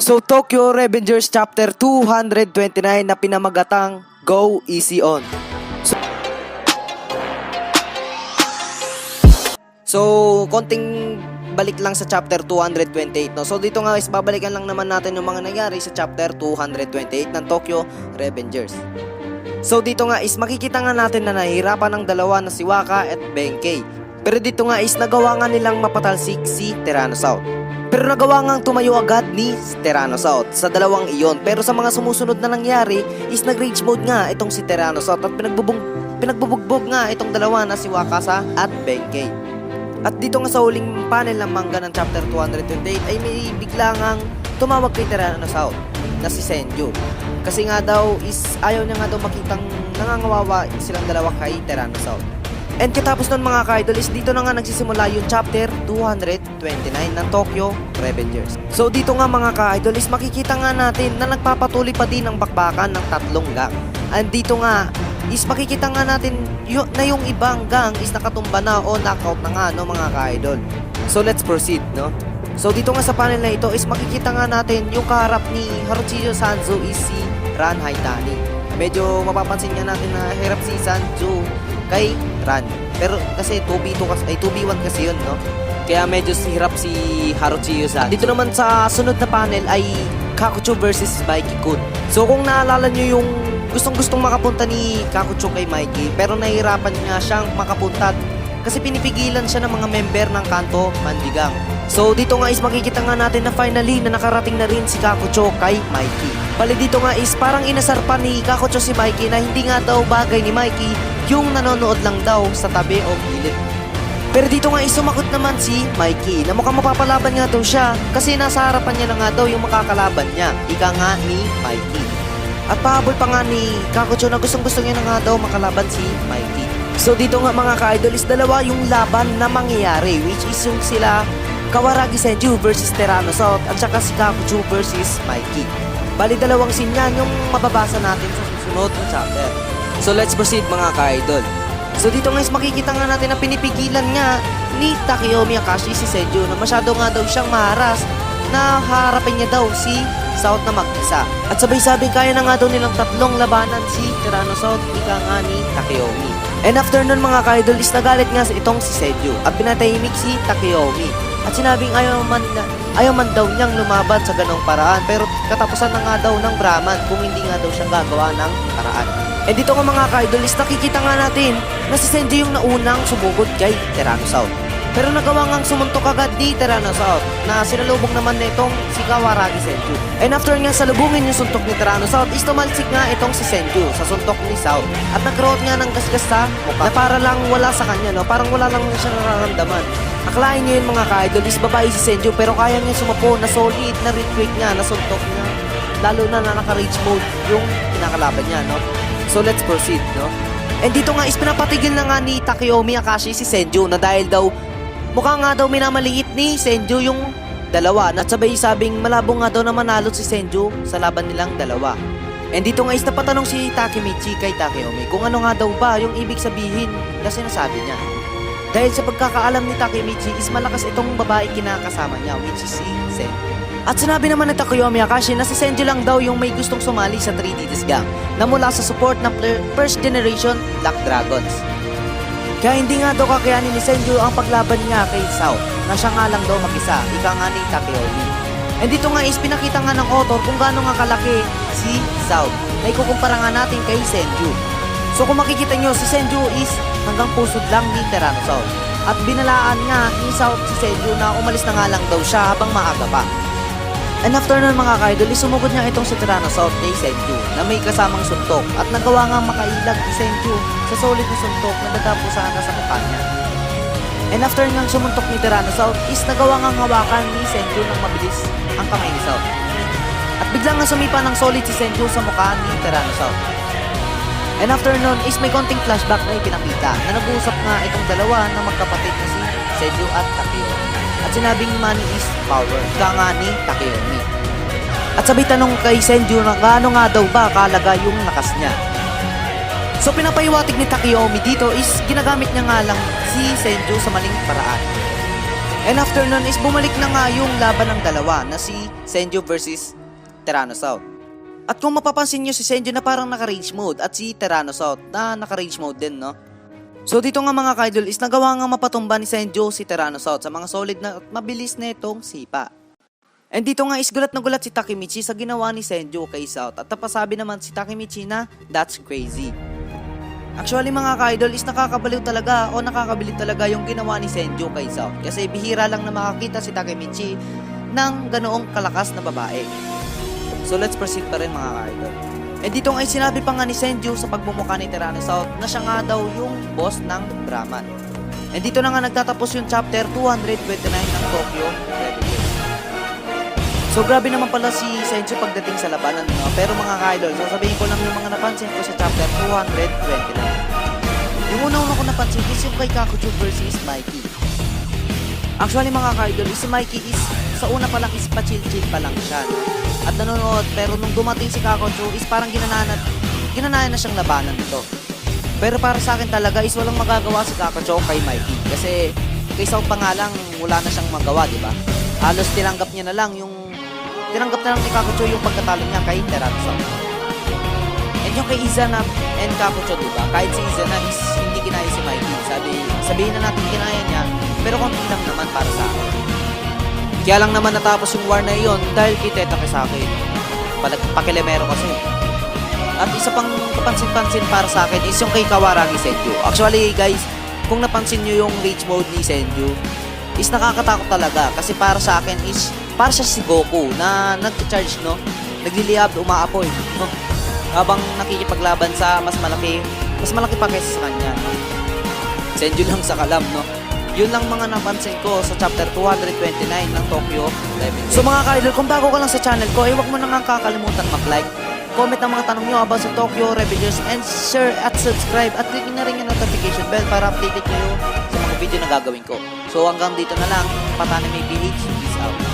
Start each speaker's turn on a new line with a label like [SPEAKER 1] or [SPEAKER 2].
[SPEAKER 1] So Tokyo Revengers Chapter 229 na pinamagatang Go Easy On. So konting balik lang sa chapter 228, no? So dito nga is babalikan lang naman natin yung mga nangyari sa chapter 228 ng Tokyo Revengers. So dito nga is makikita nga natin na nahihirapan ng dalawa na si Waka at Benkei. Pero dito nga is nagawa nga nilang mapatalsik si Tyrannosaurus. Pero nagawa nga tumayo agad ni Tyrannosaurus sa dalawang iyon. Pero sa mga sumusunod na nangyari is nag-rage mode nga itong si Tyrannosaurus at pinagbubugbog nga itong dalawa na si Wakasa at Benkei. At dito nga sa huling panel ng manga ng chapter 228 ay may bigla ngang tumawag kay Tyrannosaurus na si Senju. Kasi nga daw is ayaw niya nga daw makitang nangangawawa silang dalawa kay Tyrannosaurus. And katapos nun mga ka-idol is dito na nga nagsisimula yung chapter 229 ng Tokyo Revengers. So dito nga mga ka-idol is makikita nga natin na nagpapatuloy pa din ang bakbakan ng tatlong gang. And dito nga is makikita nga natin na yung ibang gang is nakatumba na o knockout na nga, no mga ka-idol. So let's proceed, no? So dito nga sa panel na ito is makikita nga natin yung kaharap ni Haruchiyo Sanzo is si Ran Haitani. Medyo mapapansin nga natin na hirap si Sanzo kay Ran. Pero kasi 2v1 kasi yun, no? Kaya medyo hirap si Haruchiyo Sanzo. Dito naman sa sunod na panel ay Kakucho versus Mikey-kun. So kung naalala nyo yung gustong makapunta ni Kakucho kay Mikey, pero nahihirapan nga siyang makapunta kasi pinipigilan siya ng mga member ng Kanto Manjigang. So dito nga is makikita nga natin na finally na nakarating na rin si Kakucho kay Mikey. Bali dito nga is parang inasar pa ni Kakucho si Mikey na hindi nga daw bagay ni Mikey yung nanonood lang daw sa tabi o gilid. Pero dito nga is sumakot naman si Mikey na mukhang mapapalaban nga daw siya kasi nasa harapan niya na nga daw yung makakalaban niya, ika nga ni Mikey. At pahabol pa nga ni Kakucho na gustong-gusto niya na nga daw makalaban si Mikey. So dito nga mga ka-idol is dalawa yung laban na mangyayari, which is yung sila Kawaragi Senju versus Tyrannosaurus at saka si Kakucho versus Mikey. Bali dalawang scene yan yung mababasa natin sa susunod na chapter. So let's proceed mga ka-idol. So dito nga is makikita nga natin na pinipigilan nga ni Takeyomi Akashi si Senju na masyado nga daw siyang maharas na harapin niya daw si South na mag-isa. At sabay-sabay kaya na nga daw nilang tatlong labanan si Tyrannosaurus, ika nga ni Takeyomi. And after nun mga ka-idol is nagalit nga itong si Senju at pinatahimik si Takeyomi. At sinabing ayaw man daw niyang lumaban sa ganong paraan pero katapusan na nga daw ng Brahman kung hindi nga daw siya gagawa ng paraan. And dito nga mga ka-idol is nakikita nga natin na si Senju yung naunang sumugod kay Tyrannosaurus. Pero nagawa ngang sumuntok agad ni Tyrannosaurus na sinalubong naman na itong si Kawaragi Senju. And after nga salubungin yung suntok ni Tyrannosaurus is tumalsik nga itong si Senju sa suntok ni South. At nagkaroon nga ng gasgas sa mukha na para lang wala sa kanya, no? Parang wala lang siya nararamdaman. Akalain nyo yun mga ka-idol is babae si Senju pero kaya niya sumapo na solid na retweet niya na suntok niya. Lalo na naka-rage mode yung kinakalaban niya, no? So let's proceed, no? And dito nga is pinapatigil na nga ni Takeyomi Akashi si Senju na dahil daw mukha nga daw minamaliit ni Senju yung dalawa at sabay sabing malabo nga daw na manalo si Senju sa laban nilang dalawa. And dito nga is napatanong si Takemichi kay Takeyomi kung ano nga daw ba yung ibig sabihin na sinasabi niya. Dahil sa pagkakaalam ni Takemichi is malakas itong babae kinakasama niya which is si Senju. At sinabi naman ni Takeyomi Akashi na si Senju lang daw yung may gustong sumali sa 3D Gang na mula sa support ng first generation Black Dragons. Kaya hindi nga daw kakayanin ni Senju ang paglaban niya kay South na siya nga lang daw mag-isa, ika nga ni Takeyomi. And dito nga is pinakita nga ng author kung gaano nga kalaki si South na ikukumpara nga natin kay Senju. So kung makikita nyo, si Senju is hanggang pusod lang ni Tyrannosaurus. At binalaan nga ni South si Senju na umalis na nga lang daw siya habang maaga pa. And after nun mga ka-idol, sumugod niya itong si Tyrannosaurus kay Senju na may kasamang suntok at nagawa nga makailag ni Senju sa solid na suntok na natapo sana sa mukha niya. And after ngang sumuntok ni Tyrannosaurus is nagawa nga hawakan ni Senju ng mabilis ang kamay ni South. At biglang nga sumipa ng solid si Senju sa mukha ni Tyrannosaurus. And after nun is may konting flashback na ipinakita na nag-uusap nga itong dalawa na magkapatid na si Senju at Takeyomi. At sinabing money is power, ika nga ni Takeyomi. At sabay tanong kay Senju na gaano nga daw ba kalaga yung lakas niya. So pinapaiwatig ni Takeyomi dito is ginagamit niya nga lang si Senju sa maling paraan. And after nun is bumalik na nga yung laban ng dalawa na si Senju versus Tyrannosaurus. At kung mapapansin nyo si Senju na parang naka-rage mode at si Tyrannosaurus na naka-rage mode din, no? So dito nga mga ka-idol is nagawa nga mapatumba ni Senju si Tyrannosaurus sa mga solid na at mabilis na itong sipa. And dito nga is gulat na gulat si Takemichi sa ginawa ni Senju kay South at napasabi naman si Takemichi na that's crazy. Actually mga ka-idol is nakakabaliw talaga o nakakabilib talaga yung ginawa ni Senju kay South kasi bihira lang na makakita si Takemichi ng ganoong kalakas na babae. So let's proceed pa rin mga ka-idol. And dito nga ay sinabi pa nga ni Senju sa pagmumukha ni Tyrannosaurus na siya nga daw yung boss ng Brahman. And dito na nga nagtatapos yung chapter 229 ng Tokyo Revengers. So grabe naman pala si Senju pagdating sa labanan, no? Pero mga ka-idol, sasabihin ko lang yung mga napansin ko sa chapter 229. Yung una-una ko napansin is yung kay Kakuchu versus Mikey. Actually mga ka-idol, si Mikey is sa una pa lang is pa-chill-chill pa lang siya, no? At nanonood, pero nung dumating si Kakuchu is parang ginanayan na siyang labanan nito. Pero para sa akin talaga is walang magagawa si Kakuchu kay Mikey kasi kay South pa nga lang wala na siyang magawa, di ba? Halos tinanggap na lang ni Kakuchu yung pagkatalo niya kay Tyrannosaurus. And yung kay Izana and Kakuchu, di ba? Kahit si Izana is hindi kinaya si Mikey. Sabihin na natin kinaya niya, pero konti lang naman para sa akin. Kaya lang naman natapos yung war na iyon dahil kay Teta Kisaki. Pakilemero kasi. At isa pang kapansin-pansin para sa akin is yung kay Kawaragi Senju. Actually guys, kung napansin nyo yung rage mode ni Senju, is nakakatakot talaga. Kasi para sa akin is, para siya si Goku na nag-charge, no? Nagliliyab, umaapoy, no? Habang nakikipaglaban sa mas malaki pa kaysa sa kanya, no? Senju lang sa kalam, no? Yun lang mga napansin ko sa chapter 229 ng Tokyo Revengers. So mga ka-idol, kung bago ka lang sa channel ko, huwag mo nang kakalimutan mag-like, comment ang mga tanong nyo about sa Tokyo Revengers, and share at subscribe at click na rin yung notification bell para updated kayo sa mga video na gagawin ko. So hanggang dito na lang, Patanime PH, peace out.